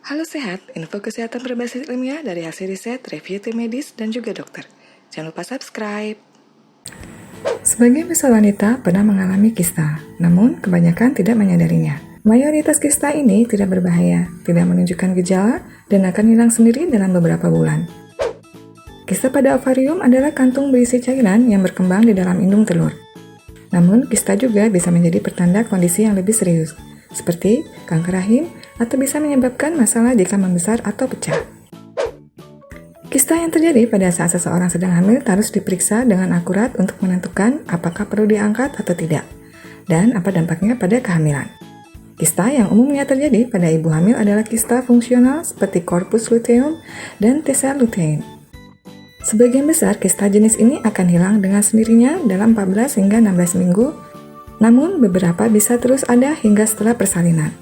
Halo sehat, info kesehatan berbasis ilmiah dari hasil riset, review tim medis, dan juga dokter. Jangan lupa subscribe. Sebagian besar wanita pernah mengalami kista, namun kebanyakan tidak menyadarinya. Mayoritas kista ini tidak berbahaya, tidak menunjukkan gejala, dan akan hilang sendiri dalam beberapa bulan. Kista pada ovarium adalah kantung berisi cairan yang berkembang di dalam indung telur. Namun, kista juga bisa menjadi pertanda kondisi yang lebih serius, seperti kanker rahim, atau bisa menyebabkan masalah jika membesar atau pecah. Kista yang terjadi pada saat seseorang sedang hamil harus diperiksa dengan akurat untuk menentukan apakah perlu diangkat atau tidak, dan apa dampaknya pada kehamilan. Kista yang umumnya terjadi pada ibu hamil adalah kista fungsional seperti corpus luteum dan tesa lutein. Sebagian besar kista jenis ini akan hilang dengan sendirinya dalam 14 hingga 16 minggu, namun beberapa bisa terus ada hingga setelah persalinan.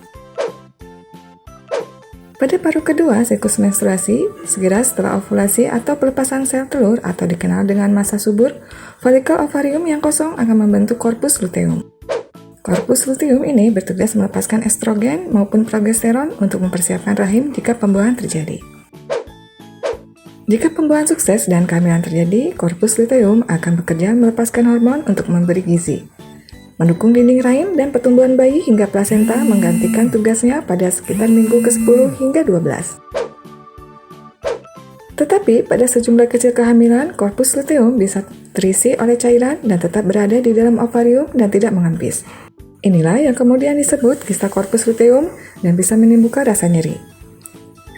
Pada paruh kedua siklus menstruasi, segera setelah ovulasi atau pelepasan sel telur atau dikenal dengan masa subur, folikel ovarium yang kosong akan membentuk corpus luteum. Corpus luteum ini bertugas melepaskan estrogen maupun progesteron untuk mempersiapkan rahim jika pembuahan terjadi. Jika pembuahan sukses dan kehamilan terjadi, corpus luteum akan bekerja melepaskan hormon untuk memberi gizi, mendukung dinding rahim dan pertumbuhan bayi hingga plasenta menggantikan tugasnya pada sekitar minggu ke-10 hingga 12. Tetapi pada sejumlah kecil kehamilan, corpus luteum bisa terisi oleh cairan dan tetap berada di dalam ovarium dan tidak mengempis. Inilah yang kemudian disebut kista corpus luteum dan bisa menimbulkan rasa nyeri.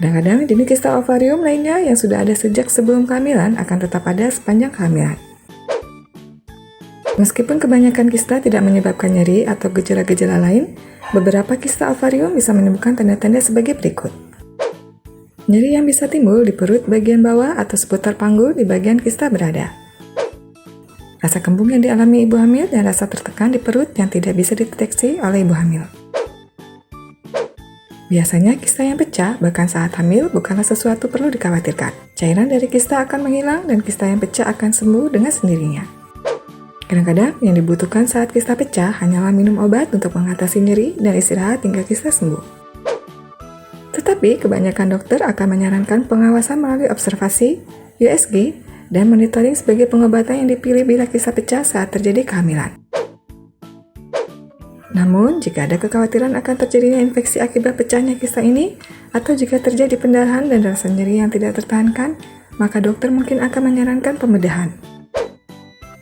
Kadang-kadang jenis kista ovarium lainnya yang sudah ada sejak sebelum kehamilan akan tetap ada sepanjang kehamilan. Meskipun kebanyakan kista tidak menyebabkan nyeri atau gejala-gejala lain, beberapa kista ovarium bisa menimbulkan tanda-tanda sebagai berikut. Nyeri yang bisa timbul di perut bagian bawah atau seputar panggul di bagian kista berada. Rasa kembung yang dialami ibu hamil dan rasa tertekan di perut yang tidak bisa dideteksi oleh ibu hamil. Biasanya kista yang pecah bahkan saat hamil bukanlah sesuatu perlu dikhawatirkan. Cairan dari kista akan menghilang dan kista yang pecah akan sembuh dengan sendirinya. Kadang-kadang yang dibutuhkan saat kista pecah hanyalah minum obat untuk mengatasi nyeri dan istirahat hingga kista sembuh. Tetapi kebanyakan dokter akan menyarankan pengawasan melalui observasi, USG, dan monitoring sebagai pengobatan yang dipilih bila kista pecah saat terjadi kehamilan. Namun, jika ada kekhawatiran akan terjadinya infeksi akibat pecahnya kista ini, atau jika terjadi pendarahan dan rasa nyeri yang tidak tertahankan, maka dokter mungkin akan menyarankan pembedahan.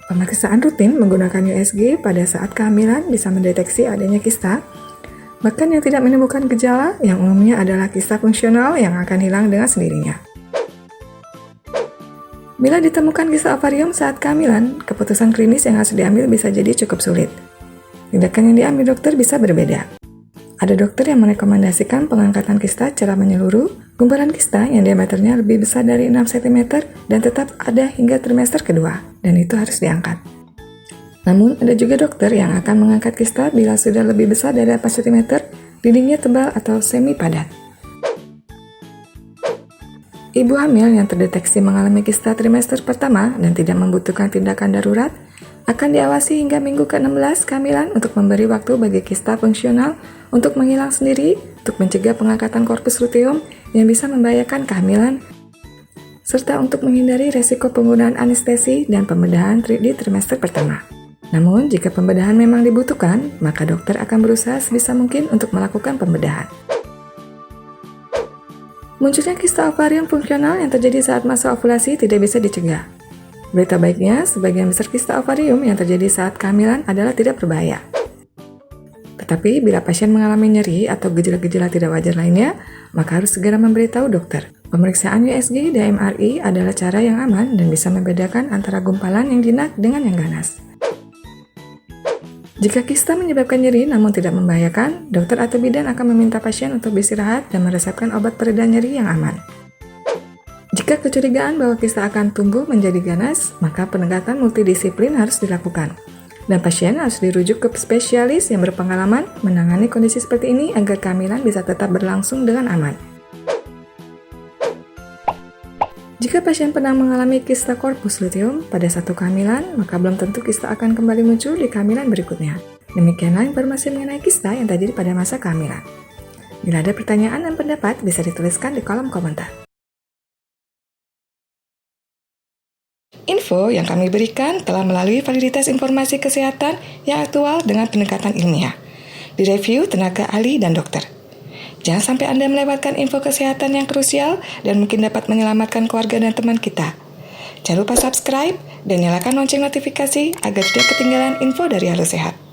Pemeriksaan rutin menggunakan USG pada saat kehamilan bisa mendeteksi adanya kista, bahkan yang tidak menimbulkan gejala yang umumnya adalah kista fungsional yang akan hilang dengan sendirinya. Bila ditemukan kista ovarium saat kehamilan, keputusan klinis yang harus diambil bisa jadi cukup sulit. Tindakan yang diambil dokter bisa berbeda. Ada dokter yang merekomendasikan pengangkatan kista secara menyeluruh, gumpalan kista yang diameternya lebih besar dari 6 cm dan tetap ada hingga trimester kedua, dan itu harus diangkat. Namun, ada juga dokter yang akan mengangkat kista bila sudah lebih besar dari 8 cm, dindingnya tebal atau semi padat. Ibu hamil yang terdeteksi mengalami kista trimester pertama dan tidak membutuhkan tindakan darurat akan diawasi hingga minggu ke-16 kehamilan untuk memberi waktu bagi kista fungsional untuk menghilang sendiri untuk mencegah pengangkatan corpus luteum yang bisa membahayakan kehamilan, serta untuk menghindari resiko penggunaan anestesi dan pembedahan di trimester pertama. Namun, jika pembedahan memang dibutuhkan, maka dokter akan berusaha sebisa mungkin untuk melakukan pembedahan. Munculnya kista ovarium fungsional yang terjadi saat masa ovulasi tidak bisa dicegah. Berita baiknya, sebagian besar kista ovarium yang terjadi saat kehamilan adalah tidak berbahaya. Tetapi bila pasien mengalami nyeri atau gejala-gejala tidak wajar lainnya, maka harus segera memberitahu dokter. Pemeriksaan USG dan MRI adalah cara yang aman dan bisa membedakan antara gumpalan yang jinak dengan yang ganas. Jika kista menyebabkan nyeri namun tidak membahayakan, dokter atau bidan akan meminta pasien untuk beristirahat dan meresepkan obat pereda nyeri yang aman. Jika kecurigaan bahwa kista akan tumbuh menjadi ganas, maka pendekatan multidisiplin harus dilakukan. Dan pasien harus dirujuk ke spesialis yang berpengalaman menangani kondisi seperti ini agar kehamilan bisa tetap berlangsung dengan aman. Jika pasien pernah mengalami kista corpus luteum pada satu kehamilan, maka belum tentu kista akan kembali muncul di kehamilan berikutnya. Demikianlah informasi mengenai kista yang terjadi pada masa kehamilan. Bila ada pertanyaan dan pendapat, bisa dituliskan di kolom komentar. Info yang kami berikan telah melalui validitas informasi kesehatan yang aktual dengan pendekatan ilmiah. Direview tenaga ahli dan dokter. Jangan sampai Anda melewatkan info kesehatan yang krusial dan mungkin dapat menyelamatkan keluarga dan teman kita. Jangan lupa subscribe dan nyalakan lonceng notifikasi agar tidak ketinggalan info dari Halo Sehat.